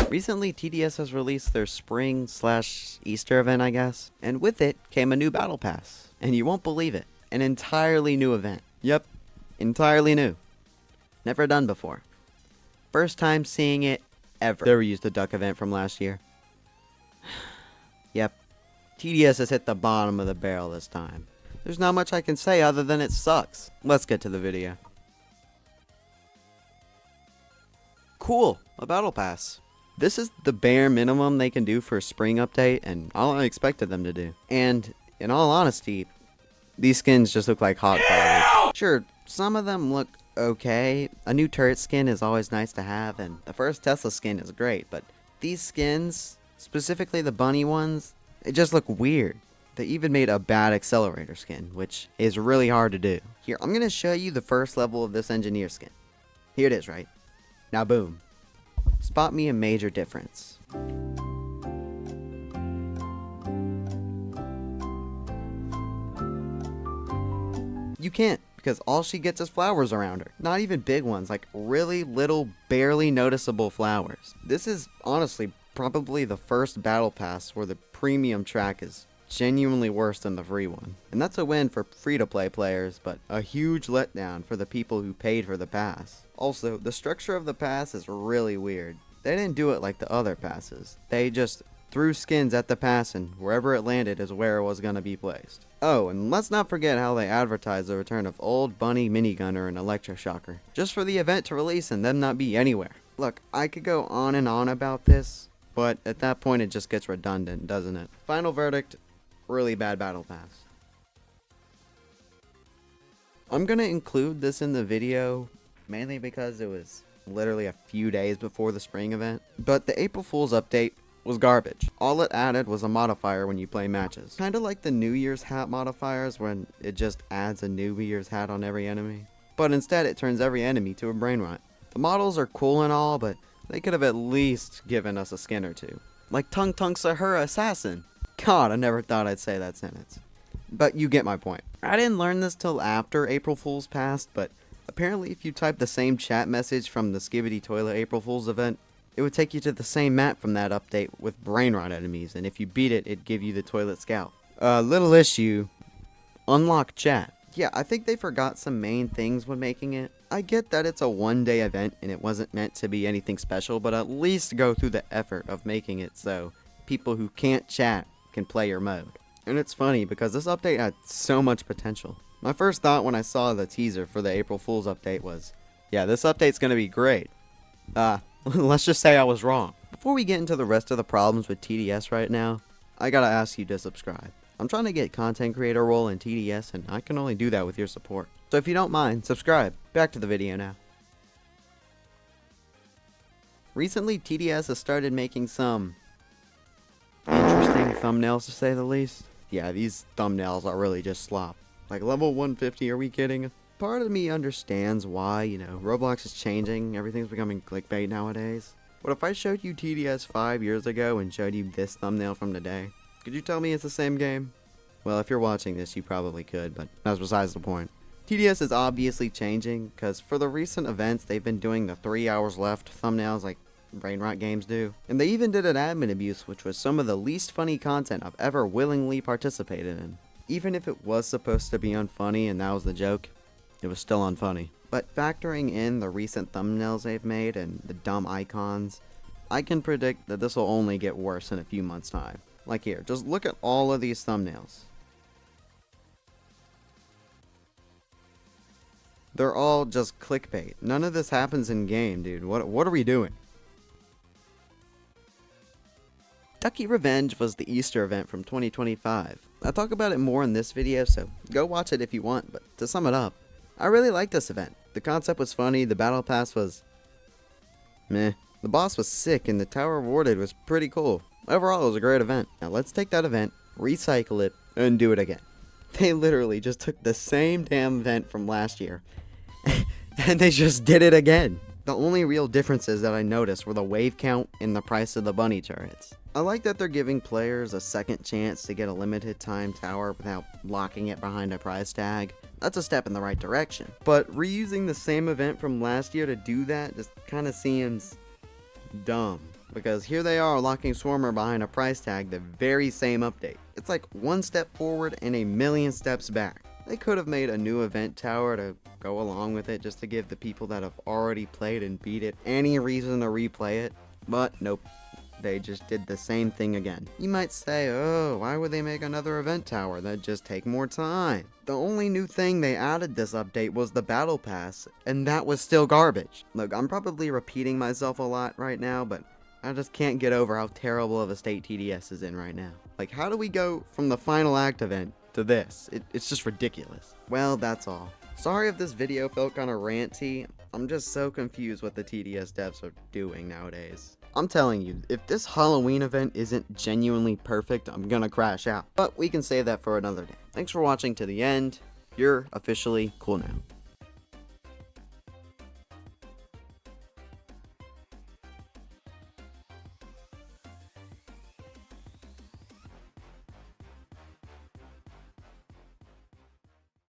Recently, TDS has released their spring/Easter event, I guess, and with it came a new battle pass. And you won't believe it, an entirely new event. Yep, entirely new. Never done before. First time seeing it ever. They reused the duck event from last year. Yep, TDS has hit the bottom of the barrel this time. There's not much I can say other than it sucks. Let's get to the video. Cool, a battle pass. This is the bare minimum they can do for a spring update, and all I expected them to do. And, in all honesty, these skins just look like hot garbage. Sure, some of them look okay. A new turret skin is always nice to have, and the first Tesla skin is great, but these skins, specifically the bunny ones, they just look weird. They even made a bad accelerator skin, which is really hard to do. Here, I'm going to show you the first level of this engineer skin. Here it is, right? Now boom. Spot me a major difference. You can't, because all she gets is flowers around her. Not even big ones, like really little, barely noticeable flowers. This is honestly probably the first battle pass where the premium track is genuinely worse than the free one. And that's a win for free-to-play players, but a huge letdown for the people who paid for the pass. Also, the structure of the pass is really weird. They didn't do it like the other passes. They just threw skins at the pass, and wherever it landed is where it was going to be placed. Oh, and let's not forget how they advertised the return of Old Bunny Minigunner and Electroshocker, just for the event to release and them not be anywhere. Look, I could go on and on about this, but at that point it just gets redundant, doesn't it? Final verdict, really bad battle pass. I'm gonna include this in the video mainly because it was literally a few days before the spring event, but the April Fool's update was garbage. All it added was a modifier when you play matches. Kinda like the New Year's hat modifiers when it just adds a New Year's hat on every enemy. But instead it turns every enemy to a brain rot. The models are cool and all, but they could have at least given us a skin or two. Like Tung Tung Sahura Assassin. God, I never thought I'd say that sentence. But you get my point. I didn't learn this till after April Fool's passed, but apparently if you type the same chat message from the Skibidi Toilet April Fool's event, it would take you to the same map from that update with brain rot enemies, and if you beat it, it'd give you the toilet scout. Little issue. Unlock chat. Yeah, I think they forgot some main things when making it. I get that it's a one-day event and it wasn't meant to be anything special, but at least go through the effort of making it so people who can't chat can play your mode. And it's funny because this update had so much potential. My first thought when I saw the teaser for the April Fool's update was, yeah, this update's gonna be great. Let's just say I was wrong. Before we get into the rest of the problems with TDS right now, I gotta ask you to subscribe. I'm trying to get content creator role in TDS, and I can only do that with your support. So if you don't mind, subscribe. Back to the video now. Recently, TDS has started making some interesting thumbnails, to say the least. Yeah, these thumbnails are really just slop. Like level 150, are we kidding? Part of me understands why, Roblox is changing, everything's becoming clickbait nowadays. But if I showed you TDS 5 years ago and showed you this thumbnail from today, could you tell me it's the same game? Well, if you're watching this, you probably could, but that's besides the point. TDS is obviously changing, because for the recent events, they've been doing the 3 hours left thumbnails like brain rot games do. And they even did an admin abuse, which was some of the least funny content I've ever willingly participated in. Even if it was supposed to be unfunny and that was the joke, it was still unfunny. But factoring in the recent thumbnails they've made and the dumb icons, I can predict that this will only get worse in a few months' time. Like here, just look at all of these thumbnails. They're all just clickbait. None of this happens in game, dude. What are we doing? Ducky Revenge was the Easter event from 2025. I'll talk about it more in this video, so go watch it if you want, but to sum it up, I really liked this event. The concept was funny, the battle pass was meh. The boss was sick, and the tower rewarded was pretty cool. Overall, it was a great event. Now let's take that event, recycle it, and do it again. They literally just took the same damn event from last year, and they just did it again. The only real differences that I noticed were the wave count and the price of the bunny turrets. I like that they're giving players a second chance to get a limited time tower without locking it behind a price tag. That's a step in the right direction. But reusing the same event from last year to do that just kind of seems dumb. because here they are locking Swarmer behind a price tag the very same update. It's like one step forward and a million steps back. They could have made a new event tower to go along with it just to give the people that have already played and beat it any reason to replay it, but nope. They just did the same thing again. You might say, oh, why would they make another event tower? That'd just take more time. The only new thing they added this update was the battle pass, and that was still garbage. Look, I'm probably repeating myself a lot right now, but I just can't get over how terrible of a state TDS is in right now. Like, how do we go from the final act event to this? It's just ridiculous. Well, that's all. Sorry if this video felt kind of ranty. I'm just so confused what the TDS devs are doing nowadays. I'm telling you, if this Halloween event isn't genuinely perfect, I'm gonna crash out. But we can save that for another day. Thanks for watching to the end. You're officially cool now.